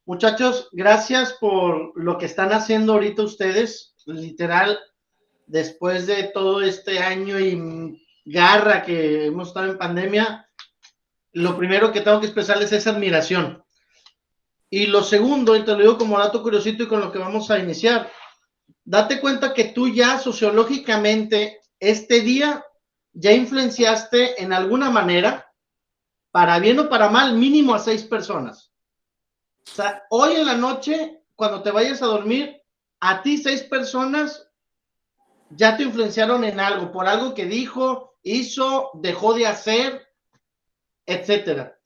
Muchachos, gracias por lo que están haciendo ahorita ustedes. Literal, después de todo este año y garra que hemos estado en pandemia, lo primero que tengo que expresarles es admiración. Y lo segundo, y te lo digo como dato curiosito y con lo que vamos a iniciar, date cuenta que tú ya sociológicamente este día ya influenciaste en alguna manera, para bien o para mal, mínimo a 6 personas. O sea, hoy en la noche, cuando te vayas a dormir, a ti 6 personas ya te influenciaron en algo, por algo que dijo, hizo, dejó de hacer, etcétera.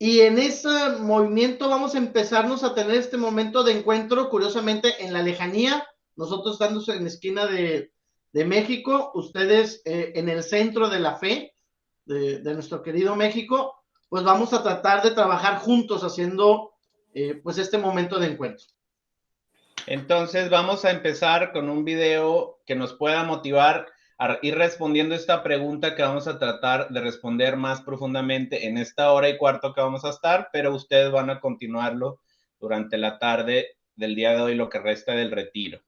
Y en ese movimiento vamos a empezarnos a tener este momento de encuentro, curiosamente, en la lejanía, nosotros estando en la esquina de México, ustedes en el centro de la fe de nuestro querido México, pues vamos a tratar de trabajar juntos haciendo pues este momento de encuentro. Entonces vamos a empezar con un video que nos pueda motivar a ir respondiendo esta pregunta que vamos a tratar de responder más profundamente en esta hora y cuarto que vamos a estar, pero ustedes van a continuarlo durante la tarde del día de hoy, lo que resta del retiro.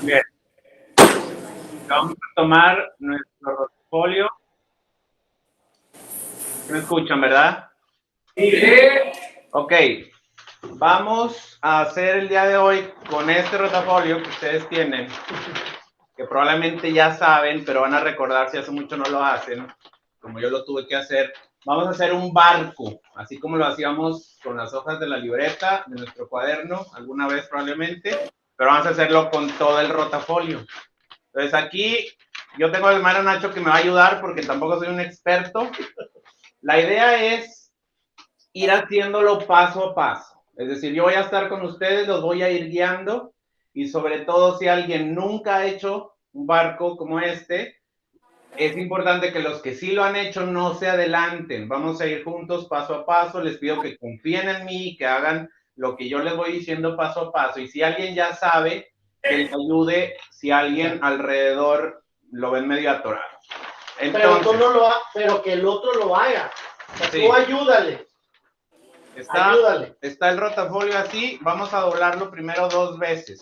Bien. Vamos a tomar nuestro rotafolio. ¿Me escuchan, verdad? Sí. Ok. Vamos a hacer el día de hoy con este rotafolio que ustedes tienen, que probablemente ya saben, pero van a recordar si hace mucho no lo hacen, como yo lo tuve que hacer. Vamos a hacer un barco, así como lo hacíamos con las hojas de la libreta, de nuestro cuaderno, alguna vez probablemente, pero vamos a hacerlo con todo el rotafolio. Entonces aquí yo tengo al hermano Nacho que me va a ayudar porque tampoco soy un experto. La idea es ir haciéndolo paso a paso. Es decir, yo voy a estar con ustedes, los voy a ir guiando y sobre todo si alguien nunca ha hecho un barco como este, es importante que los que sí lo han hecho no se adelanten. Vamos a ir juntos paso a paso. Les pido que confíen en mí, que hagan lo que yo les voy diciendo paso a paso. Y si alguien ya sabe, que les ayude si alguien alrededor lo ven medio atorado. Entonces, pero, tú no lo pero que el otro lo haga. O sea, sí. Tú ayúdale. Ayúdale. Está el rotafolio así. Vamos a doblarlo primero 2 veces.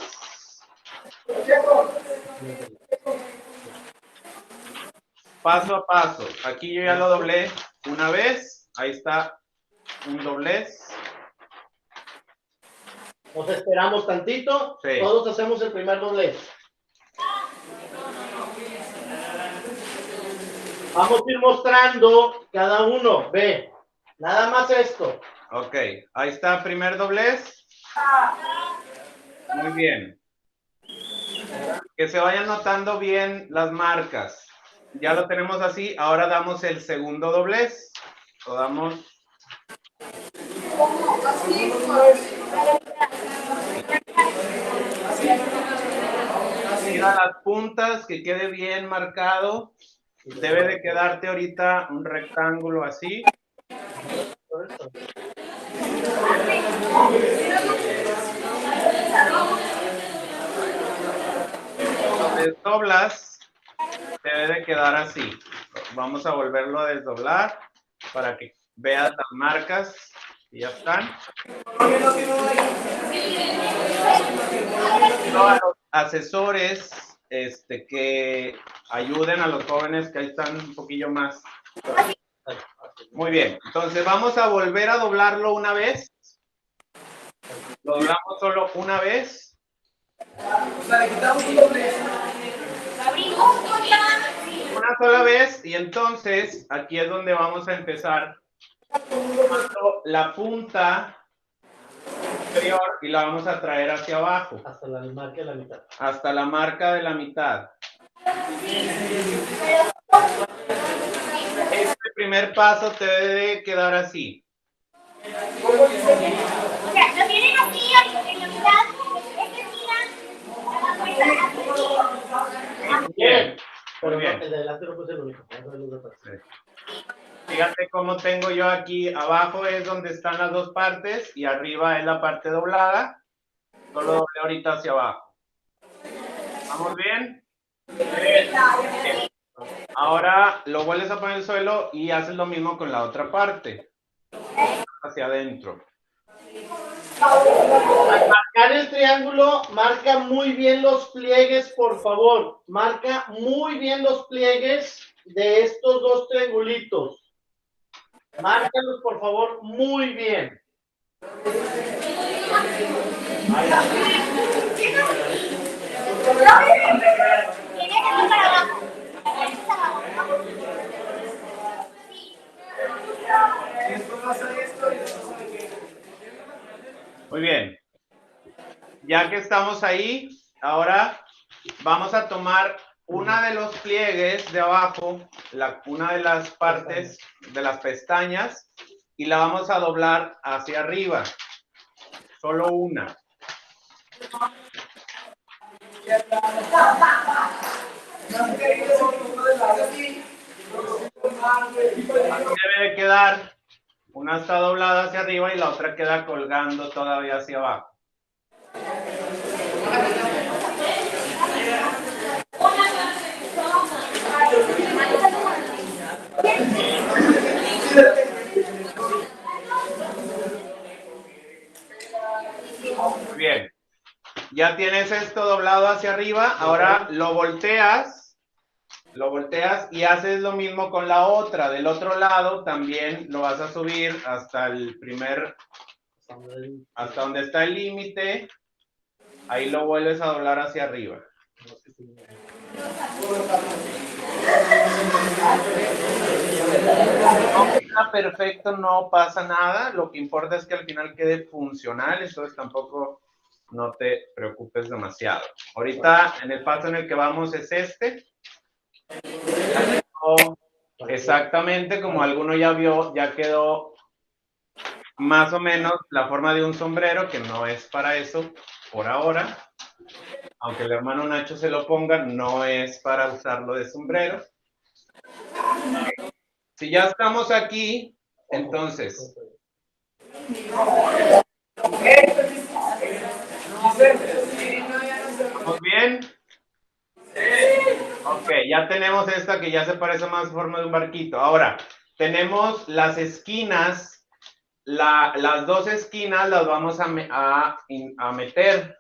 Paso a paso. Aquí yo ya lo doblé una vez. Ahí está un doblez. Nos esperamos tantito. Sí. Todos hacemos el primer doblez. Vamos a ir mostrando cada uno. Ve. Nada más esto. Ok. Ahí está primer doblez. Muy bien. Que se vayan notando bien las marcas. Ya lo tenemos así. Ahora damos el segundo doblez. Lo damos. Mira las puntas, que quede bien marcado. Debe de quedarte ahorita un rectángulo así. Lo desdoblas, debe de quedar así. Vamos a volverlo a desdoblar para que veas las marcas y ya están. A los asesores que ayuden a los jóvenes que ahí están un poquillo más. Muy bien, entonces vamos a volver a doblarlo una vez. Lo doblamos solo una vez. Una sola vez y entonces aquí es donde vamos a empezar tomando la punta superior y la vamos a traer hacia abajo. Hasta la marca de la mitad. Hasta la marca de la mitad. Este primer paso te debe quedar así. O sea, lo tienen así en la mitad, Bien. Muy bien. El de adelante no puede ser el único. Fíjate cómo tengo yo aquí abajo es donde están las dos partes y arriba es la parte doblada. Solo doble ahorita hacia abajo. ¿Vamos bien? Bien. Ahora lo vuelves a poner en el suelo y haces lo mismo con la otra parte. Hacia adentro. Al marcar el triángulo, marca muy bien los pliegues, por favor. Marca muy bien los pliegues de estos dos triangulitos. Márcalos, por favor, muy bien. Muy bien. Ya que estamos ahí, ahora vamos a tomar una de los pliegues de abajo, una de las partes de las pestañas, y la vamos a doblar hacia arriba. Solo una. Aquí debe de quedar. Una está doblada hacia arriba y la otra queda colgando todavía hacia abajo. Muy bien. Ya tienes esto doblado hacia arriba. Ahora lo volteas y haces lo mismo con la otra. Del otro lado también lo vas a subir hasta el hasta donde está el límite. Ahí lo vuelves a doblar hacia arriba. No queda perfecto, no pasa nada. Lo que importa es que al final quede funcional. Entonces tampoco no te preocupes demasiado. Ahorita en el paso en el que vamos es este. Exactamente como alguno ya vio, ya quedó más o menos la forma de un sombrero, que no es para eso por ahora. Aunque el hermano Nacho se lo ponga, no es para usarlo de sombrero. Si ya estamos aquí, entonces. ¿Estamos bien? Ok, ya tenemos esta que ya se parece más a forma de un barquito. Ahora, tenemos las esquinas. Las dos esquinas las vamos a meter.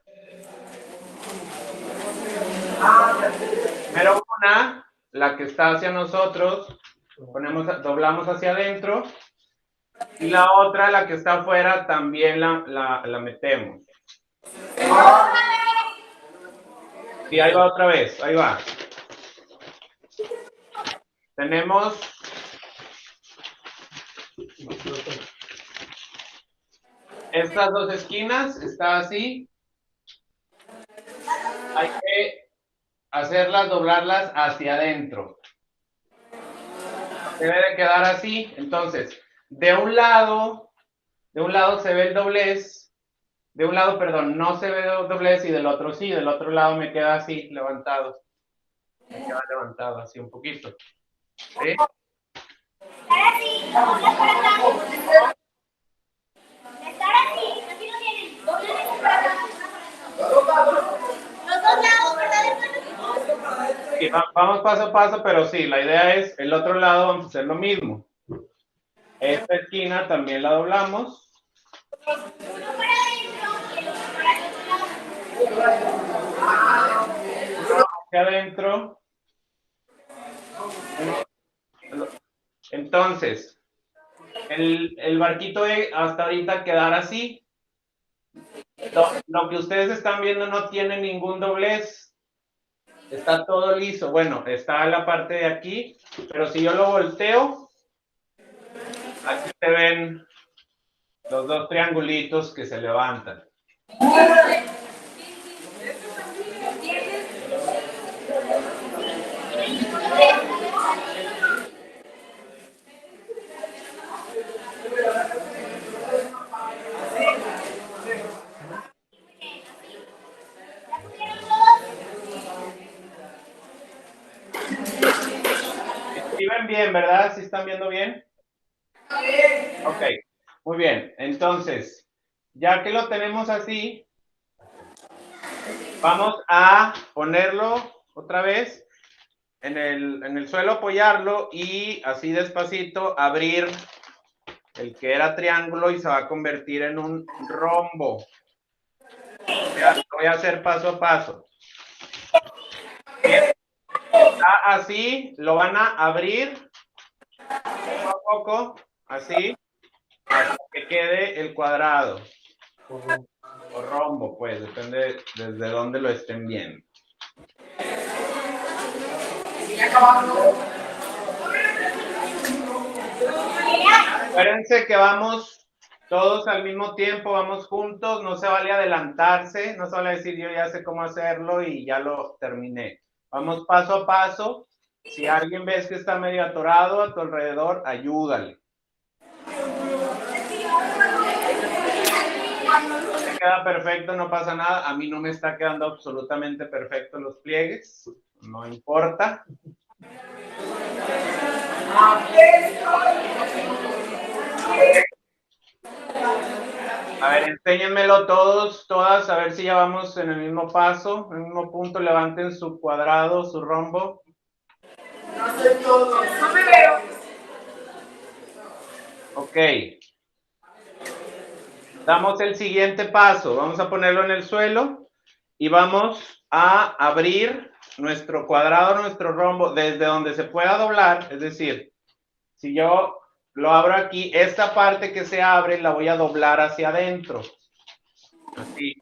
Primero una, la que está hacia nosotros, doblamos hacia adentro. Y la otra, la que está afuera, también la metemos. Y ahí va otra vez, ahí va. Tenemos estas dos esquinas, está así. Hay que hacerlas, doblarlas hacia adentro. Debe de quedar así. Entonces, de un lado se ve el doblez. De un lado, perdón, no se ve el doblez y del otro sí. Del otro lado me queda así, levantado. Me queda levantado así un poquito. ¿Sí? Estar así, doblas para atrás. Estar así, así lo tienen. Doblan eso para atrás. Los dos lados, ¿verdad, hermano? Sí, vamos paso a paso, pero sí, la idea es el otro lado, vamos a hacer lo mismo. Esta esquina también la doblamos. Uno para adentro y el otro para el otro lado. Uno hacia adentro. Entonces, el barquito de hasta ahorita quedar así. Lo que ustedes están viendo no tiene ningún doblez. Está todo liso. Bueno, está la parte de aquí, pero si yo lo volteo, aquí se ven los dos triangulitos que se levantan. ¿Sí ven bien, verdad? ¿Sí están viendo bien? Ok, muy bien. Entonces, ya que lo tenemos así, vamos a ponerlo otra vez en el suelo, apoyarlo y así despacito abrir el que era triángulo y se va a convertir en un rombo. Lo voy a hacer paso a paso. Bien. Está así, lo van a abrir poco a poco, así, hasta que quede el cuadrado. O rombo, pues, depende desde dónde lo estén viendo. Acuérdense que vamos todos al mismo tiempo, vamos juntos, no se vale adelantarse, no se vale decir yo ya sé cómo hacerlo y ya lo terminé. Vamos paso a paso. Si alguien ves que está medio atorado a tu alrededor, ayúdale. Si queda perfecto, no pasa nada. A mí no me está quedando absolutamente perfecto los pliegues, no importa. A ver, enséñenmelo todos, todas, a ver si ya vamos en el mismo paso, en el mismo punto. Levanten su cuadrado, su rombo. No sé todo. No me veo. Ok. Damos el siguiente paso. Vamos a ponerlo en el suelo y vamos a abrir nuestro cuadrado, nuestro rombo, desde donde se pueda doblar. Es decir, si yo lo abro aquí, esta parte que se abre la voy a doblar hacia adentro. Así.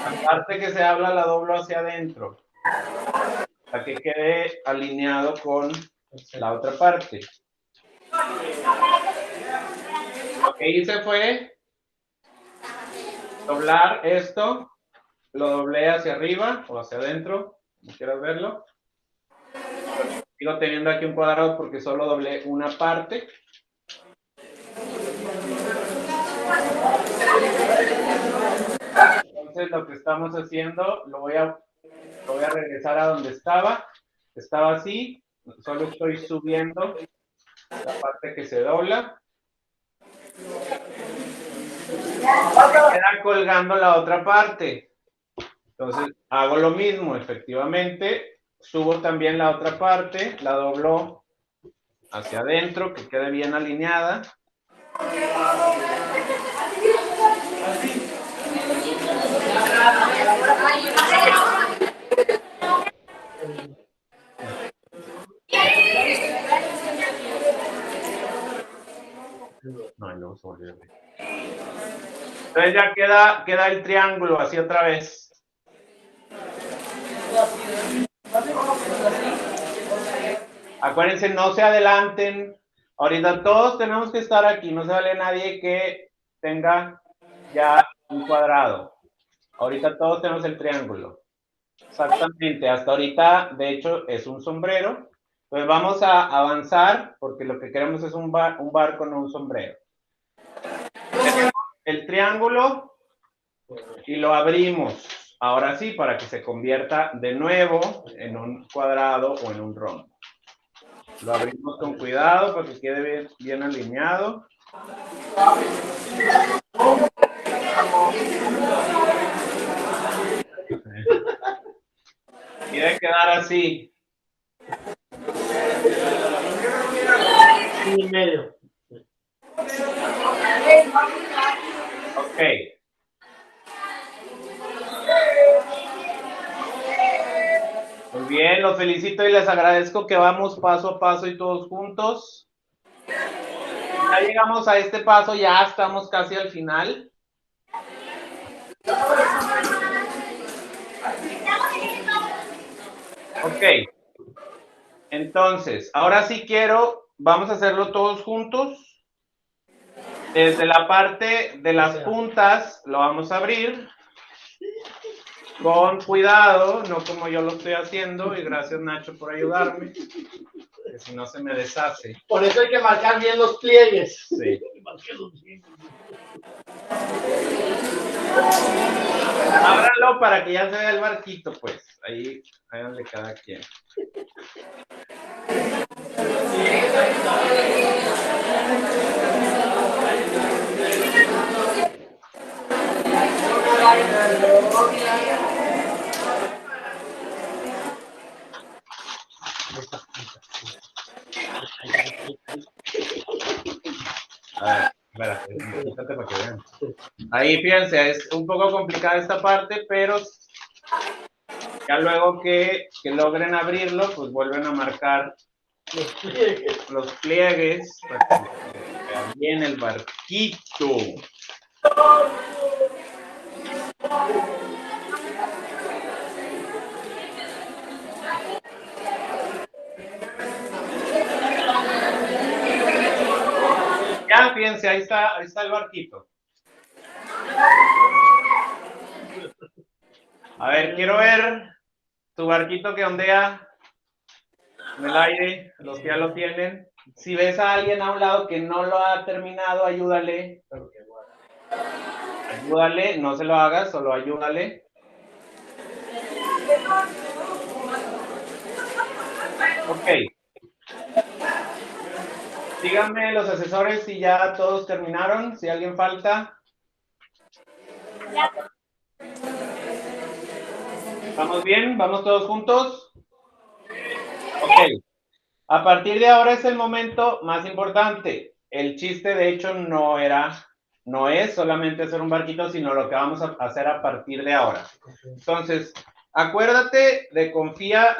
La parte que se habla la doblo hacia adentro. Para que quede alineado con la otra parte. Lo que hice fue doblar esto. Lo doblé hacia arriba o hacia adentro, como quieras verlo. Sigo teniendo aquí un cuadrado porque solo doblé una parte. Entonces lo que estamos haciendo, lo voy a regresar a donde estaba. Estaba así, solo estoy subiendo la parte que se dobla. Queda colgando la otra parte. Entonces hago lo mismo, efectivamente. Subo también la otra parte, la doblo hacia adentro, que quede bien alineada. No, no se volvió. Entonces ya queda el triángulo así otra vez. Acuérdense, no se adelanten. Ahorita todos tenemos que estar aquí. No se vale nadie que tenga ya un cuadrado. Ahorita todos tenemos el triángulo. Exactamente. Hasta ahorita, de hecho, es un sombrero. Pues vamos a avanzar porque lo que queremos es un barco, no un sombrero. Tenemos el triángulo y lo abrimos. Ahora sí, para que se convierta de nuevo en un cuadrado o en un rombo. Lo abrimos con cuidado para que quede bien alineado. Y debe quedar así. Y medio. Ok. Muy bien, los felicito y les agradezco que vamos paso a paso y todos juntos. Ya llegamos a este paso, ya estamos casi al final. Ok. Entonces, ahora sí vamos a hacerlo todos juntos. Desde la parte de las puntas lo vamos a abrir. Con cuidado, no como yo lo estoy haciendo, y gracias Nacho por ayudarme, que si no se me deshace. Por eso hay que marcar bien los pliegues. Sí. Ábranlo para que ya se vea el barquito, pues. Ahí donde cada quien. A ver, espérate para que vean. Ahí, fíjense, es un poco complicada esta parte, pero ya luego que logren abrirlo, pues vuelven a marcar los pliegues para que vea bien el barquito. Ya, fíjense, ahí está el barquito. A ver, quiero ver tu barquito que ondea en el aire, los que ya lo tienen. Si ves a alguien a un lado que no lo ha terminado, ayúdale. Ayúdale, no se lo hagas, solo ayúdale. Ok. Díganme los asesores si ya todos terminaron, si alguien falta. ¿Estamos bien? ¿Vamos todos juntos? Ok. A partir de ahora es el momento más importante. El chiste, de hecho, no es solamente hacer un barquito, sino lo que vamos a hacer a partir de ahora. Entonces, acuérdate de confiar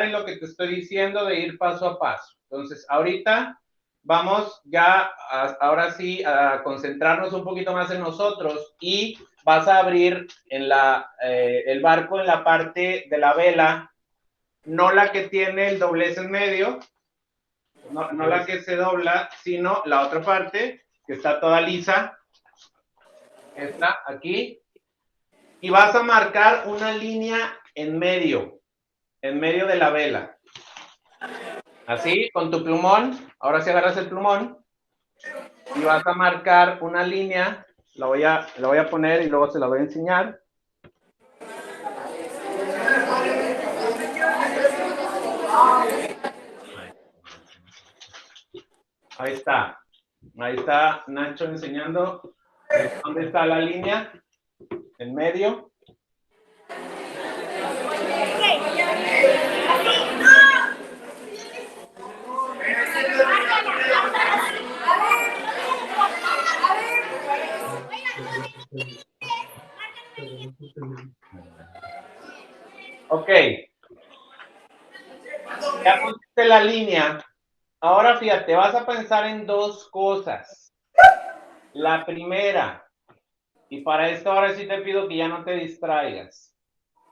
en lo que te estoy diciendo, de ir paso a paso. Entonces, ahorita vamos ya, ahora sí, a concentrarnos un poquito más en nosotros y vas a abrir el barco en la parte de la vela, no la que tiene el doblez en medio, no la que se dobla, sino la otra parte que está toda lisa, esta aquí, y vas a marcar una línea en medio de la vela. Así, con tu plumón. Ahora sí agarras el plumón y vas a marcar una línea. La voy a poner y luego se la voy a enseñar. Ahí está. Ahí está Nacho enseñando dónde está la línea. En medio. Ok. Ya pusiste la línea. Ahora fíjate, vas a pensar en dos cosas. La primera, y para esto ahora sí te pido que ya no te distraigas.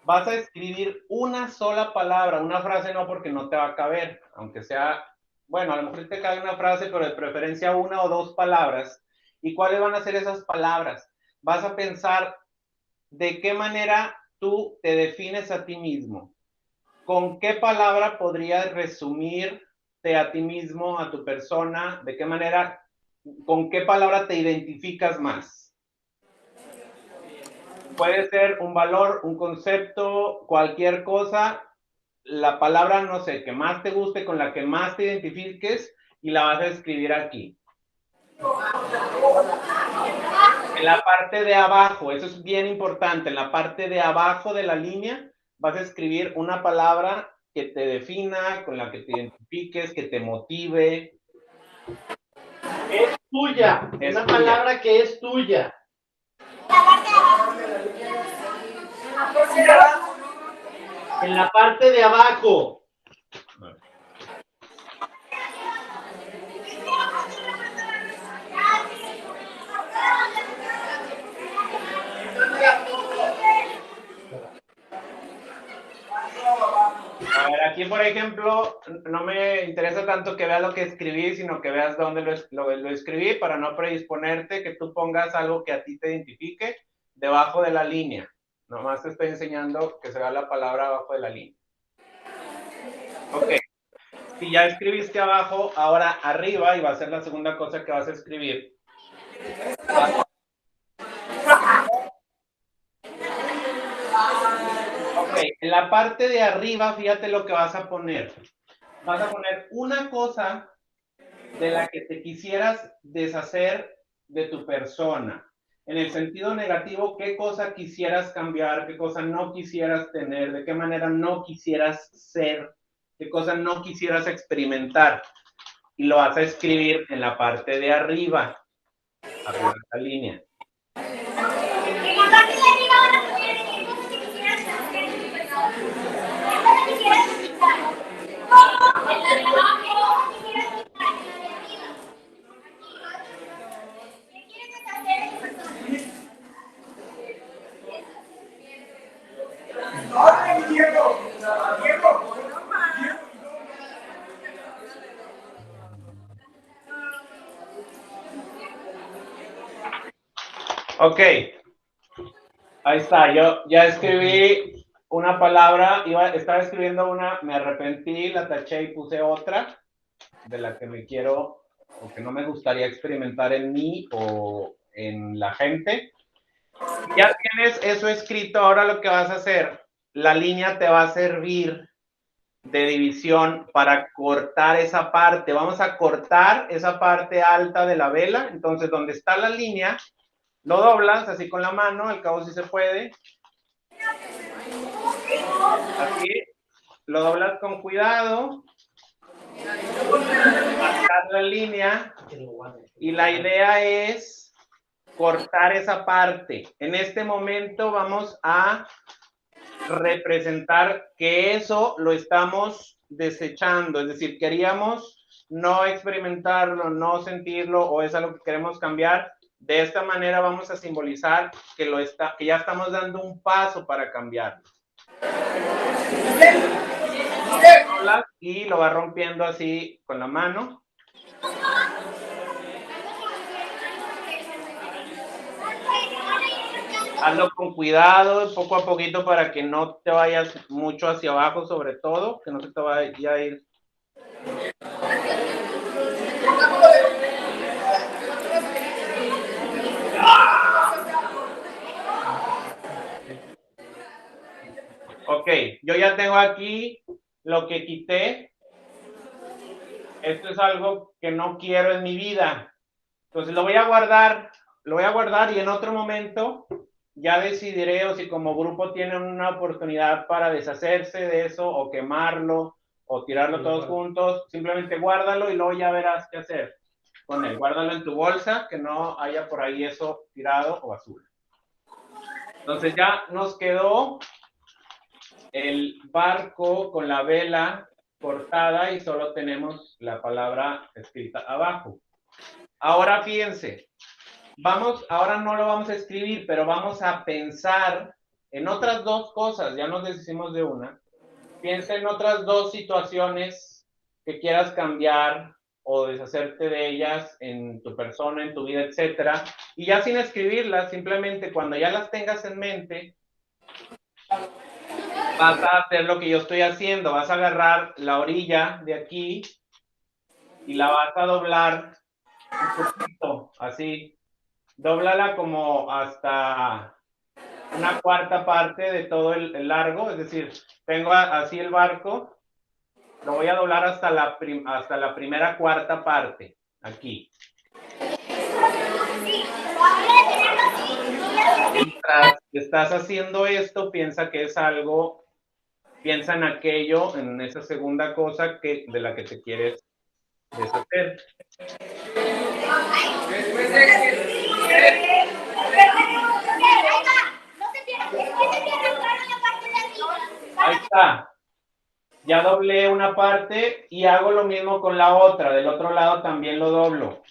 Vas a escribir una sola palabra, una frase no, porque no te va a caber, aunque sea, bueno, a lo mejor te cabe una frase, pero de preferencia una o dos palabras. ¿Y cuáles van a ser esas palabras? Vas a pensar de qué manera tú te defines a ti mismo. ¿Con qué palabra podrías resumirte a ti mismo, a tu persona? ¿De qué manera, con qué palabra te identificas más? Puede ser un valor, un concepto, cualquier cosa, la palabra, no sé, que más te guste, con la que más te identifiques, y la vas a escribir aquí. En la parte de abajo, eso es bien importante, en la parte de abajo de la línea, vas a escribir una palabra que te defina, con la que te identifiques, que te motive. Es tuya, Es una tuya. palabra que es tuya. En la parte de abajo. A ver, aquí por ejemplo, no me interesa tanto que veas lo que escribí, sino que veas dónde lo escribí para no predisponerte, que tú pongas algo que a ti te identifique debajo de la línea. Nomás te estoy enseñando que se vea la palabra abajo de la línea. Ok. Si ya escribiste abajo, ahora arriba, y va a ser la segunda cosa que vas a escribir. Ok, en la parte de arriba, fíjate lo que vas a poner. Vas a poner una cosa de la que te quisieras deshacer de tu persona. En el sentido negativo, ¿qué cosa quisieras cambiar? ¿Qué cosa no quisieras tener? ¿De qué manera no quisieras ser? ¿Qué cosa no quisieras experimentar? Y lo vas a escribir en la parte de arriba de la línea. En la parte de arriba van a poner qué cosas que quisieras hacer en tu persona. ¿Qué cosas quisieras quitar? ¿Cómo? En la de abajo, ¿qué cosas quisieras quitar? En la de arriba. ¿Qué quieres deshacer de tu persona? Ok, ahí está, yo ya escribí una palabra, estaba escribiendo una, me arrepentí, la taché y puse otra, de la que me quiero, o que no me gustaría experimentar en mí o en la gente. Ya tienes eso escrito, ahora lo que vas a hacer, la línea te va a servir de división para cortar esa parte. Vamos a cortar esa parte alta de la vela, entonces donde está la línea, lo doblas así con la mano, al cabo sí se puede. Así, lo doblas con cuidado, marcar la línea, y la idea es cortar esa parte. En este momento vamos a representar que eso lo estamos desechando, es decir, queríamos no experimentarlo, no sentirlo, o es algo que queremos cambiar. De esta manera vamos a simbolizar que ya estamos dando un paso para cambiarlo. Y lo va rompiendo así con la mano. Hazlo con cuidado, poco a poquito, para que no te vayas mucho hacia abajo, sobre todo, que no se te vaya a ir yo ya tengo aquí lo que quité. Esto es algo que no quiero en mi vida. Entonces lo voy a guardar y en otro momento ya decidiré o si como grupo tienen una oportunidad para deshacerse de eso o quemarlo o tirarlo todos juntos, simplemente guárdalo y luego ya verás qué hacer con él. Guárdalo en tu bolsa, que no haya por ahí eso tirado o basura. Entonces ya nos quedó el barco con la vela cortada y solo tenemos la palabra escrita abajo. Ahora fíjense, ahora no lo vamos a escribir, pero vamos a pensar en otras dos cosas, ya nos deshicimos de una. Piensa en otras dos situaciones que quieras cambiar o deshacerte de ellas en tu persona, en tu vida, etcétera. Y ya sin escribirlas, simplemente cuando ya las tengas en mente, vas a hacer lo que yo estoy haciendo. Vas a agarrar la orilla de aquí y la vas a doblar un poquito, así. Dóblala como hasta una cuarta parte de todo el largo, es decir, tengo así el barco, lo voy a doblar hasta la primera cuarta parte, aquí. Mientras estás haciendo esto, piensa que es algo, piensa en aquello, en esa segunda cosa de la que te quieres deshacer. Ahí está. Ya doblé una parte y hago lo mismo con la otra. Del otro lado también lo doblo.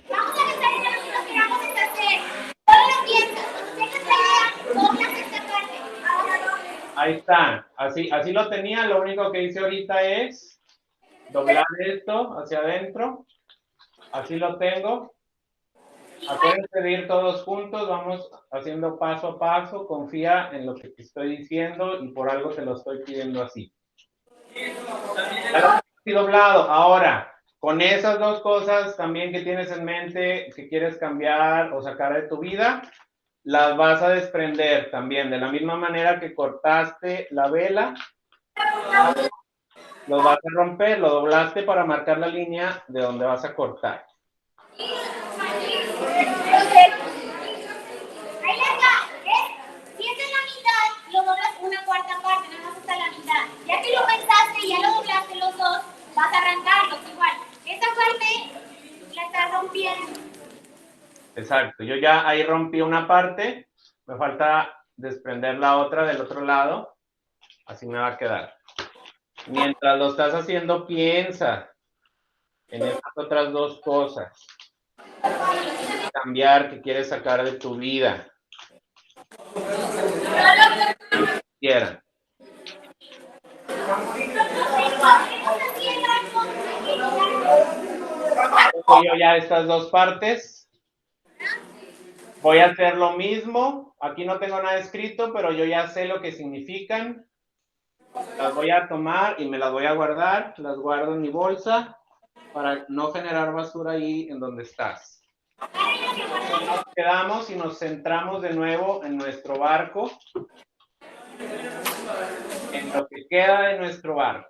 Vamos a pensar en lo que nos queramos deshacer. Solo lo piensas. Cuando tengas la idea, doblas esta parte. Ahora no. Ahí está. Así lo tenía. Lo único que hice ahorita es doblar esto hacia adentro. Así lo tengo. Acuérdense de ir todos juntos. Vamos haciendo paso a paso. Confía en lo que te estoy diciendo y por algo te lo estoy pidiendo así. Así doblado. Ahora, con esas dos cosas también que tienes en mente, que quieres cambiar o sacar de tu vida, las vas a desprender también. De la misma manera que cortaste la vela, lo vas a romper, lo doblaste para marcar la línea de donde vas a cortar. Ahí está, ¿ves? Si es en la mitad, lo doblas una cuarta parte, nada más hasta la mitad. Ya que lo pensaste y ya lo doblaste los dos, vas a arrancarlos igual. Esta parte la estás rompiendo. Exacto, yo ya ahí rompí una parte, me falta desprender la otra del otro lado, así me va a quedar. Mientras lo estás haciendo, piensa en estas otras dos cosas. Cambiar que quieres sacar de tu vida. Quieran. Yo ya estas dos partes. Voy a hacer lo mismo. Aquí no tengo nada escrito, pero yo ya sé lo que significan. Las voy a tomar y me las voy a guardar. Las guardo en mi bolsa para no generar basura ahí en donde estás. Nos quedamos y nos centramos de nuevo en nuestro barco. En lo que queda de nuestro barco.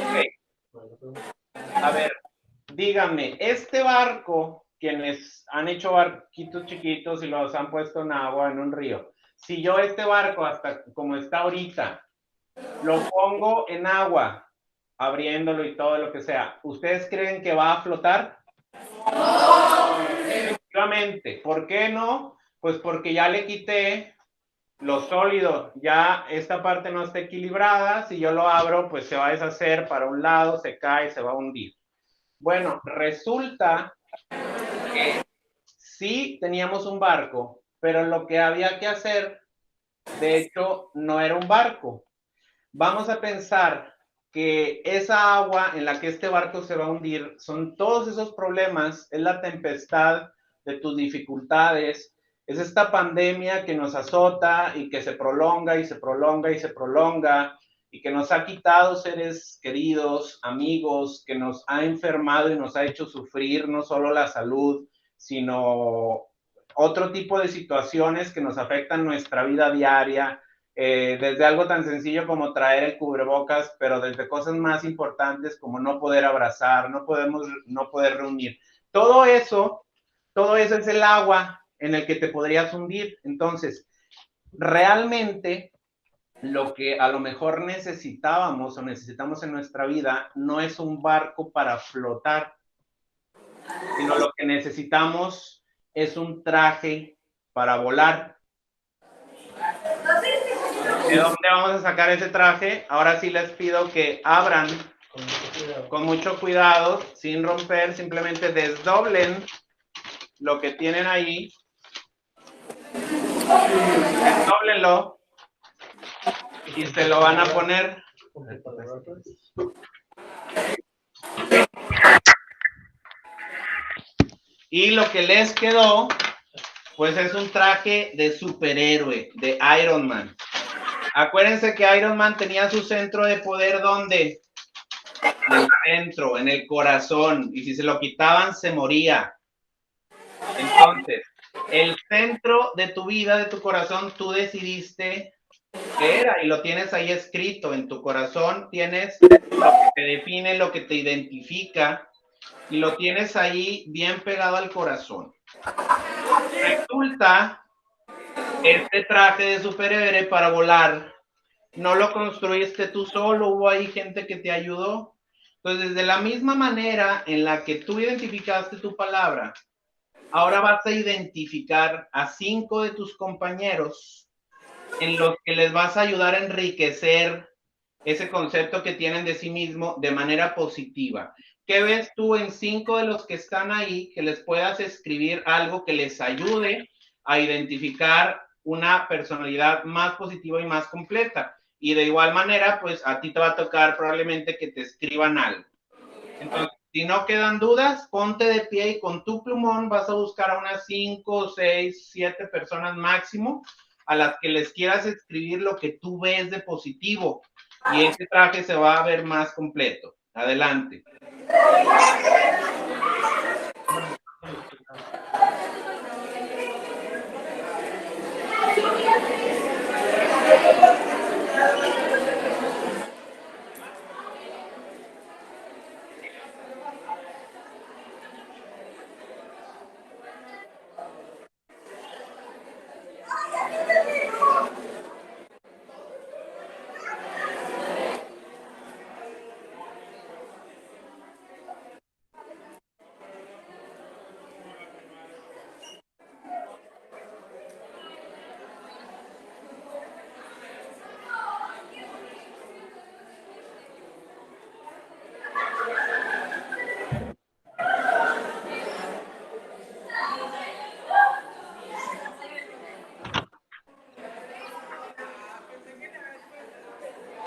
Okay. A ver, díganme, este barco, quienes han hecho barquitos chiquitos y los han puesto en agua, en un río, si yo este barco, hasta como está ahorita, lo pongo en agua, abriéndolo y todo lo que sea, ¿ustedes creen que va a flotar? Efectivamente. ¿Por qué no? Pues porque ya le quité lo sólido, ya esta parte no está equilibrada, si yo lo abro, pues se va a deshacer para un lado, se cae, se va a hundir. Bueno, resulta que sí teníamos un barco, pero lo que había que hacer, de hecho, no era un barco. Vamos a pensar que esa agua en la que este barco se va a hundir son todos esos problemas, es la tempestad de tus dificultades, es esta pandemia que nos azota y que se prolonga y se prolonga y se prolonga y que nos ha quitado seres queridos, amigos, que nos ha enfermado y nos ha hecho sufrir no solo la salud, sino otro tipo de situaciones que nos afectan nuestra vida diaria, desde algo tan sencillo como traer el cubrebocas, pero desde cosas más importantes como no poder abrazar, no poder reunir. Todo eso es el agua en el que te podrías hundir. Entonces, realmente lo que a lo mejor necesitábamos o necesitamos en nuestra vida no es un barco para flotar, sino lo que necesitamos es un traje para volar. ¿De dónde vamos a sacar ese traje? Ahora sí les pido que abran con mucho cuidado, sin romper, simplemente desdoblen lo que tienen ahí. Desdóblenlo y se lo van a poner. Y lo que les quedó, pues es un traje de superhéroe, de Iron Man. Acuérdense que Iron Man tenía su centro de poder, ¿dónde? En el centro, en el corazón. Y si se lo quitaban, se moría. Entonces, el centro de tu vida, de tu corazón, tú decidiste qué era y lo tienes ahí escrito. En tu corazón tienes lo que te define, lo que te identifica y lo tienes ahí bien pegado al corazón. Resulta, este traje de superhéroe para volar, no lo construiste tú solo, hubo ahí gente que te ayudó. Entonces, de la misma manera en la que tú identificaste tu palabra, ahora vas a identificar a 5 de tus compañeros en los que les vas a ayudar a enriquecer ese concepto que tienen de sí mismo de manera positiva. ¿Qué ves tú en 5 de los que están ahí que les puedas escribir algo que les ayude a identificar una personalidad más positiva y más completa? Y de igual manera, pues a ti te va a tocar probablemente que te escriban algo. Entonces, si no quedan dudas, ponte de pie y con tu plumón vas a buscar a unas 5, 6, 7 personas máximo a las que les quieras escribir lo que tú ves de positivo. Y este traje se va a ver más completo. Adelante.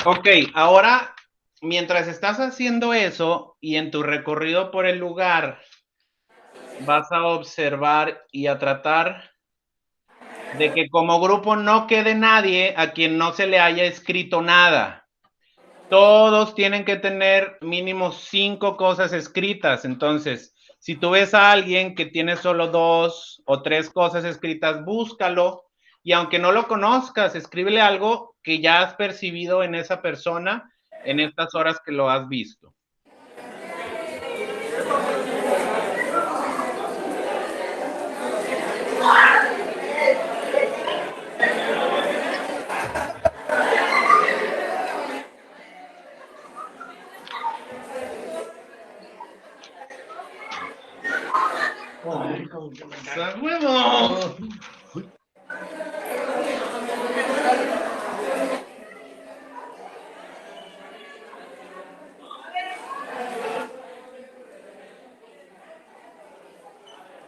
Ok, ahora, mientras estás haciendo eso y en tu recorrido por el lugar, vas a observar y a tratar de que como grupo no quede nadie a quien no se le haya escrito nada. Todos tienen que tener mínimo 5 cosas escritas. Entonces, si tú ves a alguien que tiene solo 2 o 3 cosas escritas, búscalo. Y aunque no lo conozcas, escríbele algo que ya has percibido en esa persona en estas horas que lo has visto. ¡A huevo!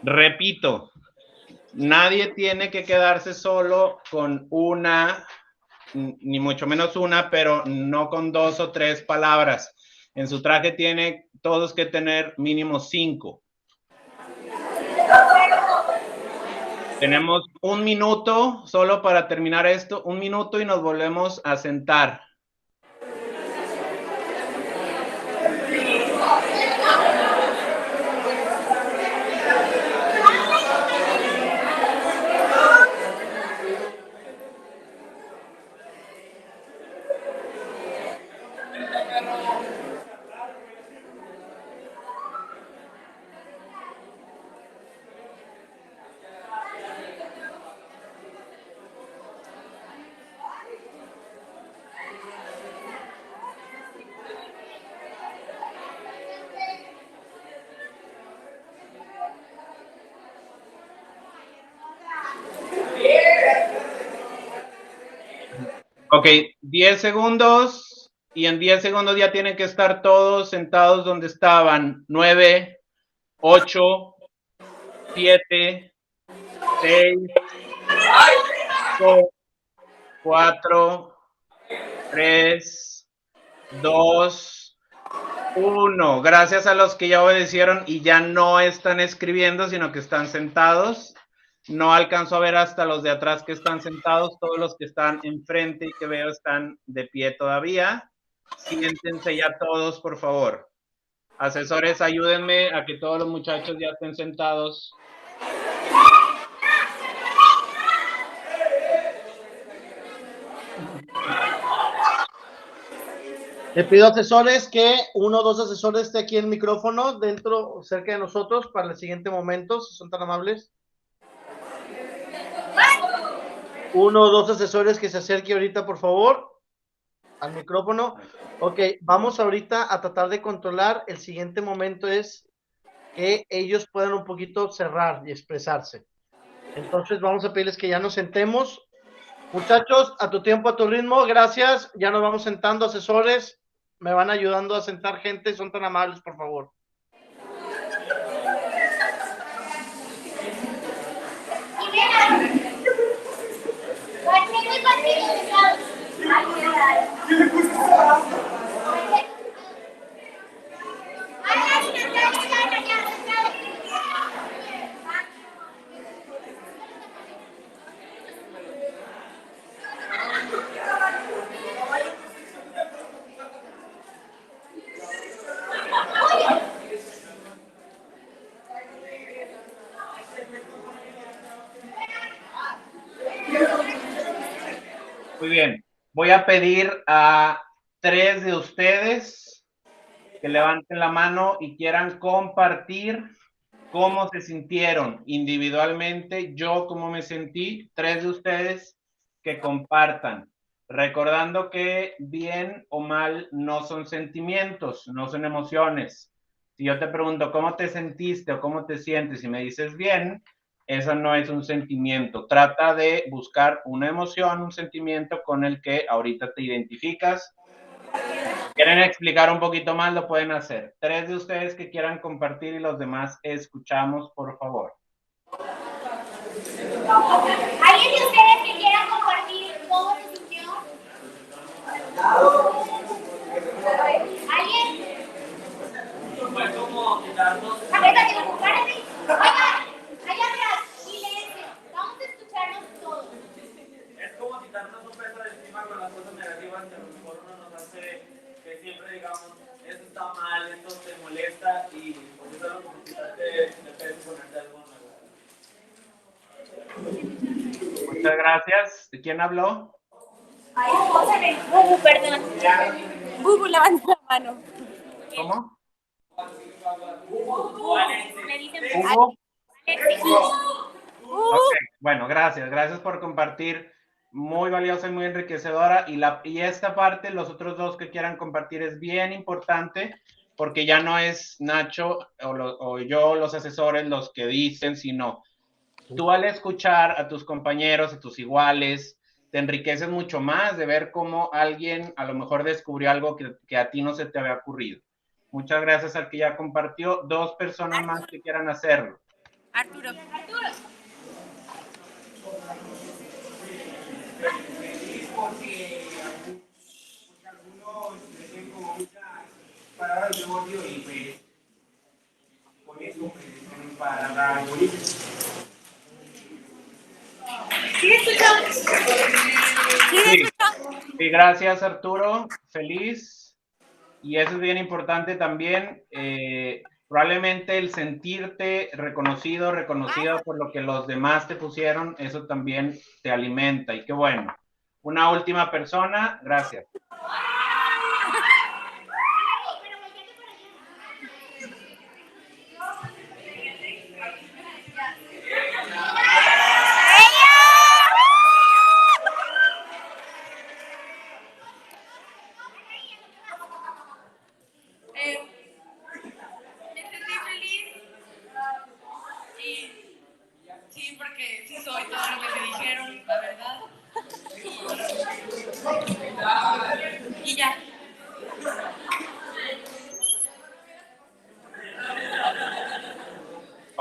Repito, nadie tiene que quedarse solo con una, ni mucho menos una, pero no con 2 o 3 palabras. En su traje tiene todos que tener mínimo 5. Tenemos 1 minuto solo para terminar esto, 1 minuto y nos volvemos a sentar. Ok, 10 segundos y en 10 segundos ya tienen que estar todos sentados donde estaban. 9, 8, 7, 6, 5, 4, 3, 2, 1. Gracias a los que ya obedecieron y ya no están escribiendo, sino que están sentados. No alcanzo a ver hasta los de atrás que están sentados. Todos los que están enfrente y que veo están de pie todavía. Siéntense ya todos, por favor. Asesores, ayúdenme a que todos los muchachos ya estén sentados. Le pido asesores que 1 o 2 asesores esté aquí en el micrófono, dentro, cerca de nosotros, para el siguiente momento, si son tan amables. 1 o 2 asesores que se acerque ahorita, por favor, al micrófono. Ok, vamos ahorita a tratar de controlar. El siguiente momento es que ellos puedan un poquito cerrar y expresarse. Entonces vamos a pedirles que ya nos sentemos. Muchachos, a tu tiempo, a tu ritmo, gracias. Ya nos vamos sentando, asesores. Me van ayudando a sentar gente, son tan amables, por favor. Muy bien. Voy a pedir a 3 de ustedes que levanten la mano y quieran compartir cómo se sintieron individualmente, yo cómo me sentí. 3 de ustedes que compartan, recordando que bien o mal no son sentimientos, no son emociones. Si yo te pregunto cómo te sentiste o cómo te sientes y me dices bien, eso no es un sentimiento. Trata de buscar una emoción, un sentimiento con el que ahorita te identificas. ¿Quieren explicar un poquito más? Lo pueden hacer. 3 de ustedes que quieran compartir y los demás escuchamos, por favor. ¿Alguien de ustedes que quiera compartir cómo se sintió? ¿Alguien? Fue como quitarnos. A ver, Daniel, párate. Oigan, allá atrás, silencio. Vamos a escucharnos todos. Es como quitarnos un peso de encima con las cosas negativas que a lo mejor uno nos hace que siempre digamos, esto está mal, esto te molesta y pues eso es lo que quitarte de peso y ponerte algo nuevo. Muchas gracias. ¿Quién habló? Ay, perdón. Bubu, levanta la mano. ¿Cómo? Me dicen ¿Hugo? Hugo. Ok, bueno, gracias. Gracias por compartir. Muy valiosa y muy enriquecedora. Y esta parte, los otros 2 que quieran compartir, es bien importante porque ya no es Nacho o yo, los asesores, los que dicen, sino tú al escuchar a tus compañeros, a tus iguales, te enriqueces mucho más de ver cómo alguien a lo mejor descubrió algo que a ti no se te había ocurrido. Muchas gracias al que ya compartió. 2 personas más que quieran hacerlo. Arturo. Porque algunos tienen como muchas palabras de odio y pues con eso pues son palabras bonitas. ¿Sí escuchamos? Sí, gracias Arturo. Feliz. Y eso es bien importante también. Probablemente el sentirte reconocido, reconocida por lo que los demás te pusieron, eso también te alimenta. Y qué bueno. Una última persona, gracias. Me sentí feliz y sí, porque sí soy todo lo que me dijeron, la verdad.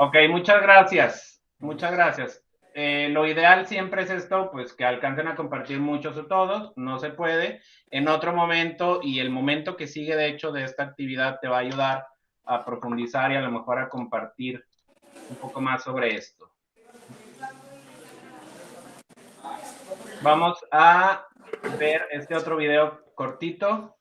Ok, muchas gracias. Muchas gracias. Lo ideal siempre es esto, pues que alcancen a compartir muchos o todos. No se puede. En otro momento, y el momento que sigue, de hecho, de esta actividad te va a ayudar a profundizar y a lo mejor a compartir un poco más sobre esto. Vamos a ver este otro video cortito.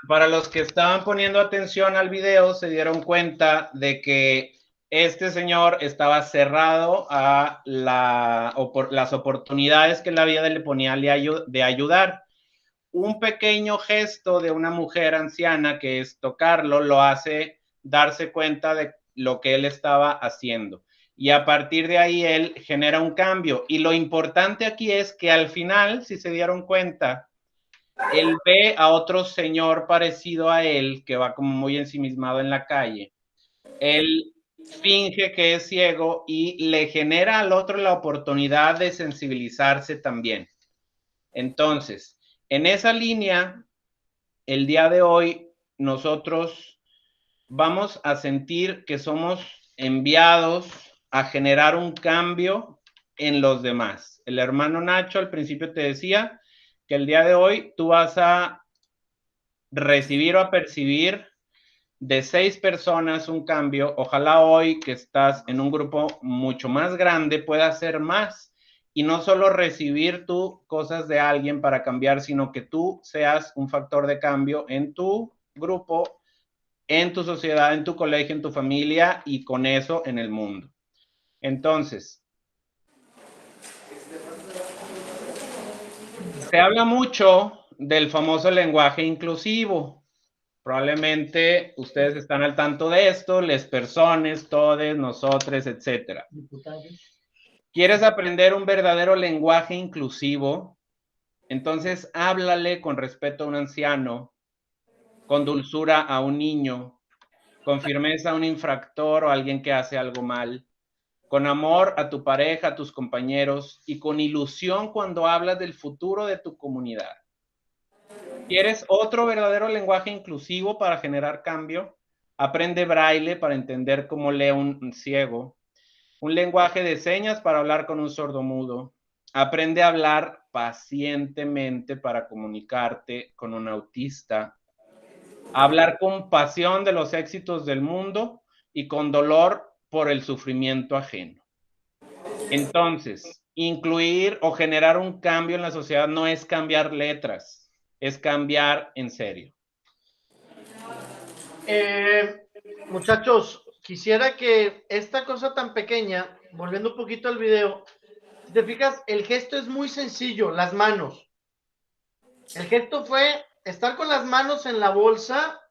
Para los que estaban poniendo atención al video, se dieron cuenta de que este señor estaba cerrado a las oportunidades que la vida le ponía de ayudar. Un pequeño gesto de una mujer anciana, que es tocarlo, lo hace darse cuenta de lo que él estaba haciendo. Y a partir de ahí él genera un cambio. Y lo importante aquí es que al final, si se dieron cuenta, él ve a otro señor parecido a él, que va como muy ensimismado en la calle. Él finge que es ciego y le genera al otro la oportunidad de sensibilizarse también. Entonces, en esa línea, el día de hoy, nosotros vamos a sentir que somos enviados a generar un cambio en los demás. El hermano Nacho al principio te decía que el día de hoy tú vas a recibir o a percibir de 6 personas un cambio. Ojalá hoy, que estás en un grupo mucho más grande, puedas hacer más y no solo recibir tú cosas de alguien para cambiar, sino que tú seas un factor de cambio en tu grupo, en tu sociedad, en tu colegio, en tu familia y con eso en el mundo. Entonces, se habla mucho del famoso lenguaje inclusivo. Probablemente ustedes están al tanto de esto, les personas, todos, nosotros, etcétera. ¿Quieres aprender un verdadero lenguaje inclusivo? Entonces háblale con respeto a un anciano, con dulzura a un niño, con firmeza a un infractor o a alguien que hace algo mal, con amor a tu pareja, a tus compañeros y con ilusión cuando hablas del futuro de tu comunidad. ¿Quieres otro verdadero lenguaje inclusivo para generar cambio? Aprende braille para entender cómo lee un ciego, un lenguaje de señas para hablar con un sordomudo, Aprende a hablar pacientemente para comunicarte con un autista. Hablar con pasión de los éxitos del mundo y con dolor por el sufrimiento ajeno. Entonces, incluir o generar un cambio en la sociedad no es cambiar letras, es cambiar en serio. Muchachos, quisiera que esta cosa tan pequeña, volviendo un poquito al video, si te fijas, el gesto es muy sencillo, las manos. El gesto fue estar con las manos en la bolsa,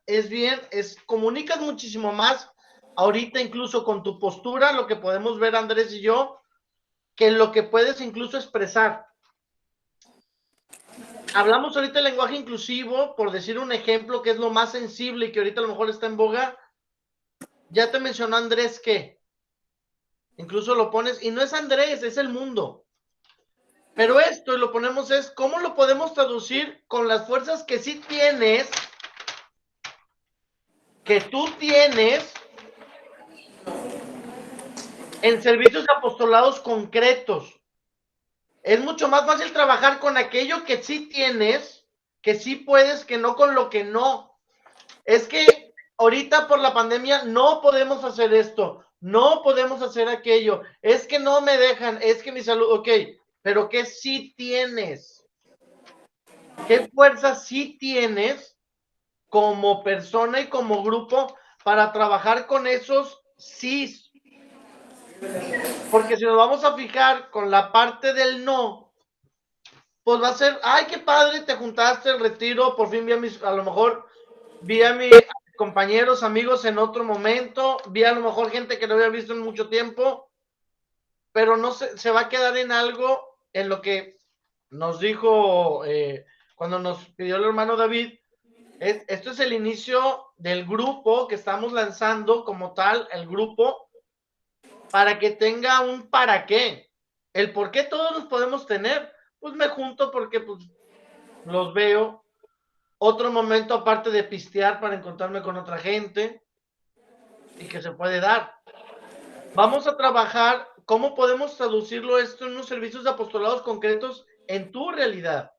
comunicas muchísimo más ahorita incluso con tu postura, lo que podemos ver Andrés y yo, que lo que puedes incluso expresar. Hablamos ahorita del lenguaje inclusivo, por decir un ejemplo que es lo más sensible y que ahorita a lo mejor está en boga. Ya te mencionó Andrés que incluso lo pones, y no es Andrés, es el mundo. Pero esto, y lo ponemos, es cómo lo podemos traducir con las fuerzas que sí tienes, que tú tienes, en servicios de apostolados concretos. Es mucho más fácil trabajar con aquello que sí tienes, que sí puedes, que no con lo que no. Es que ahorita por la pandemia no podemos hacer esto, no podemos hacer aquello, es que no me dejan, es que mi salud, ok, pero ¿qué sí tienes? ¿Qué fuerza sí tienes como persona y como grupo para trabajar con esos sí? Porque si nos vamos a fijar con la parte del no, pues va a ser, ay, qué padre, te juntaste el retiro, por fin a lo mejor vi a mis compañeros, amigos en otro momento, vi a lo mejor gente que no había visto en mucho tiempo, pero no se va a quedar en algo en lo que nos dijo cuando nos pidió el hermano David. Esto es el inicio del grupo que estamos lanzando como tal, el grupo, para que tenga un para qué. El por qué todos los podemos tener, pues me junto porque pues, los veo. Otro momento aparte de pistear para encontrarme con otra gente y que se puede dar. Vamos a trabajar cómo podemos traducirlo esto en unos servicios de apostolados concretos en tu realidad,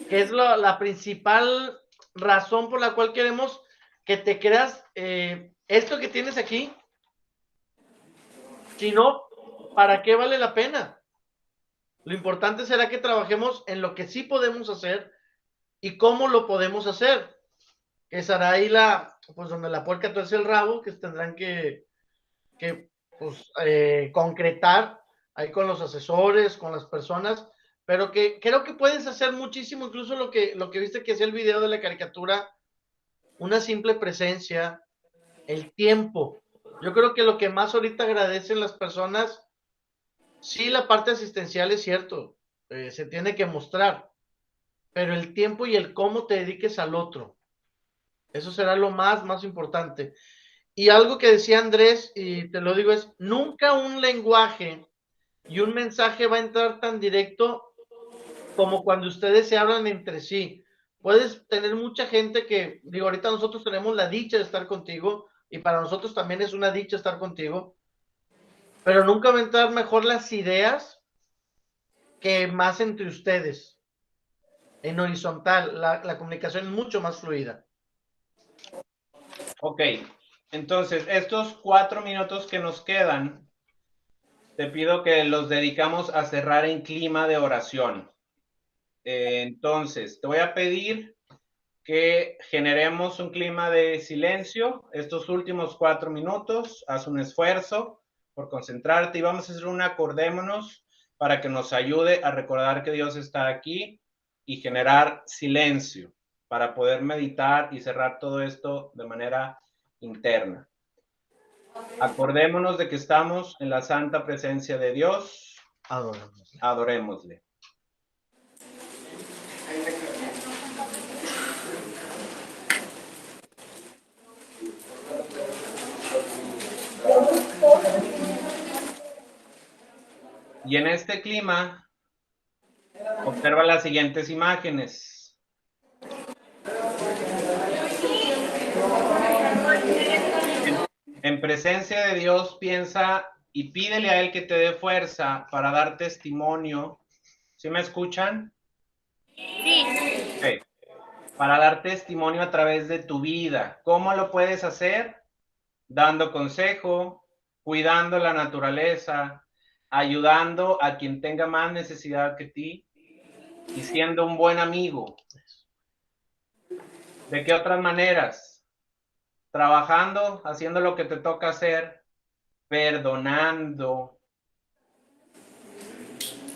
que es la principal razón por la cual queremos que te creas esto que tienes aquí. Si no, ¿para qué vale la pena? Lo importante será que trabajemos en lo que sí podemos hacer y cómo lo podemos hacer. Que será ahí pues donde la puerca tuerce el rabo, que tendrán que pues, concretar ahí con los asesores, con las personas, pero que creo que puedes hacer muchísimo, incluso lo que viste que es el video de la caricatura, una simple presencia, el tiempo. Yo creo que lo que más ahorita agradecen las personas, sí, la parte asistencial es cierto, se tiene que mostrar, pero el tiempo y el cómo te dediques al otro, eso será lo más importante. Y algo que decía Andrés, y te lo digo, es nunca un lenguaje y un mensaje va a entrar tan directo como cuando ustedes se hablan entre sí. Puedes tener mucha gente que, digo, ahorita nosotros tenemos la dicha de estar contigo, y para nosotros también es una dicha estar contigo, pero nunca va a entrar mejor las ideas que más entre ustedes. En horizontal, la comunicación es mucho más fluida. Ok, entonces estos 4 minutos que nos quedan, te pido que los dedicamos a cerrar en clima de oración. Entonces, te voy a pedir que generemos un clima de silencio estos últimos 4 minutos. Haz un esfuerzo por concentrarte y vamos a hacer un acordémonos para que nos ayude a recordar que Dios está aquí y generar silencio para poder meditar y cerrar todo esto de manera interna. Acordémonos de que estamos en la santa presencia de Dios. Adorémosle. Y en este clima, observa las siguientes imágenes. En presencia de Dios, piensa y pídele a Él que te dé fuerza para dar testimonio. ¿Sí me escuchan? Sí. Okay. Para dar testimonio a través de tu vida. ¿Cómo lo puedes hacer? Dando consejo, cuidando la naturaleza, ayudando a quien tenga más necesidad que ti y siendo un buen amigo. ¿De qué otras maneras? Trabajando, haciendo lo que te toca hacer, perdonando,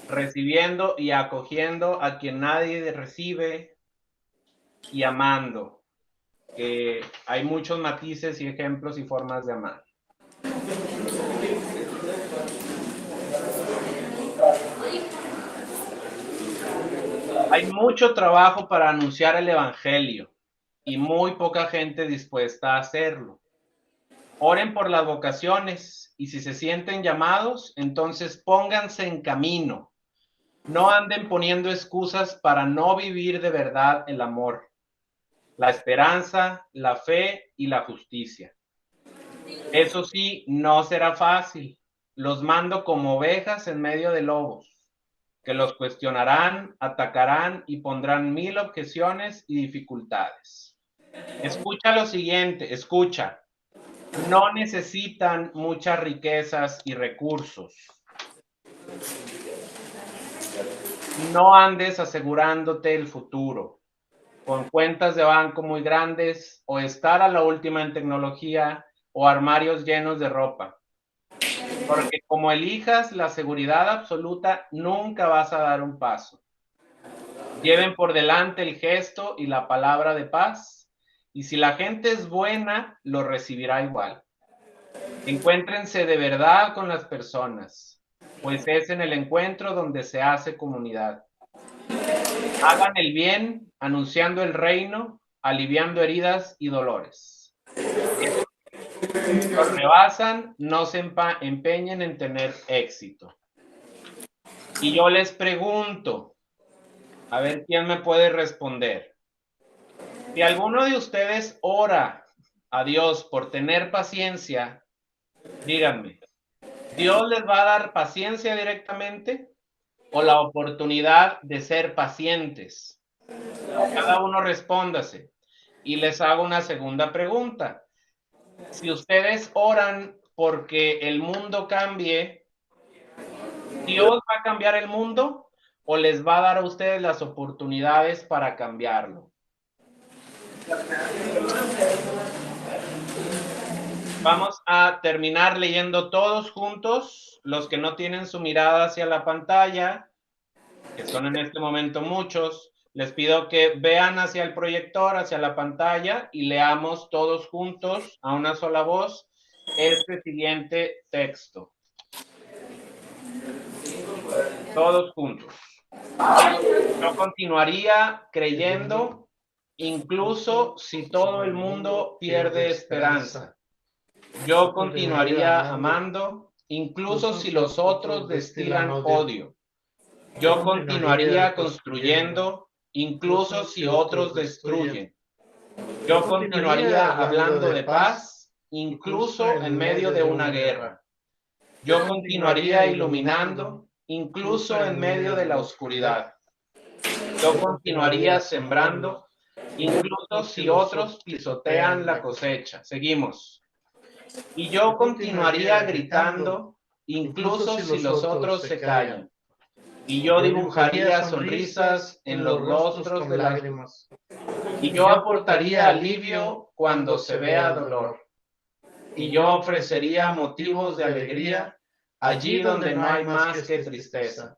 recibiendo y acogiendo a quien nadie recibe y amando. Que hay muchos matices y ejemplos y formas de amar. Hay mucho trabajo para anunciar el evangelio y muy poca gente dispuesta a hacerlo. Oren por las vocaciones y si se sienten llamados, entonces pónganse en camino. No anden poniendo excusas para no vivir de verdad el amor, la esperanza, la fe y la justicia. Eso sí, no será fácil. Los mando como ovejas en medio de lobos, que los cuestionarán, atacarán y pondrán 1000 objeciones y dificultades. Escucha lo siguiente, escucha. No necesitan muchas riquezas y recursos. No andes asegurándote el futuro con cuentas de banco muy grandes o estar a la última en tecnología o armarios llenos de ropa. Porque como elijas la seguridad absoluta, nunca vas a dar un paso. Lleven por delante el gesto y la palabra de paz, y si la gente es buena, lo recibirá igual. Encuéntrense de verdad con las personas, pues es en el encuentro donde se hace comunidad. Hagan el bien, anunciando el reino, aliviando heridas y dolores. Los rebasan, no se empeñen en tener éxito. Y yo les pregunto, a ver quién me puede responder. Si alguno de ustedes ora a Dios por tener paciencia, díganme, ¿Dios les va a dar paciencia directamente o la oportunidad de ser pacientes? Cada uno respóndase. Y les hago una segunda pregunta. Si ustedes oran porque el mundo cambie, ¿Dios va a cambiar el mundo o les va a dar a ustedes las oportunidades para cambiarlo? Vamos a terminar leyendo todos juntos. Los que no tienen su mirada hacia la pantalla, que son en este momento muchos, les pido que vean hacia el proyector, hacia la pantalla y leamos todos juntos a una sola voz este siguiente texto. Todos juntos. Yo continuaría creyendo, incluso si todo el mundo pierde esperanza. Yo continuaría amando, incluso si los otros destilan odio. Yo continuaría construyendo, incluso si otros destruyen. Yo continuaría hablando de paz, incluso en medio de una guerra. Yo continuaría iluminando, incluso en medio de la oscuridad. Yo continuaría sembrando, incluso si otros pisotean la cosecha. Seguimos. Y yo continuaría gritando, incluso si los otros se callan. Y yo dibujaría sonrisas en los rostros de lágrimas. Y yo aportaría alivio cuando se vea dolor. Y yo ofrecería motivos de alegría allí donde no hay más que tristeza.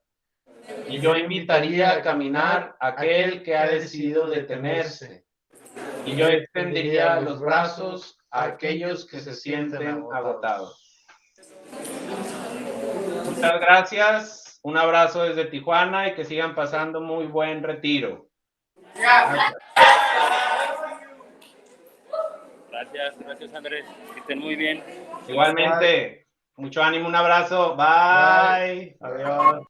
Y yo invitaría a caminar a aquel que ha decidido detenerse. Y yo extendería los brazos a aquellos que se sienten agotados. Muchas gracias. Un abrazo desde Tijuana y que sigan pasando muy buen retiro. Gracias Andrés, que estén muy bien. Igualmente, mucho ánimo, un abrazo. Bye. Adiós.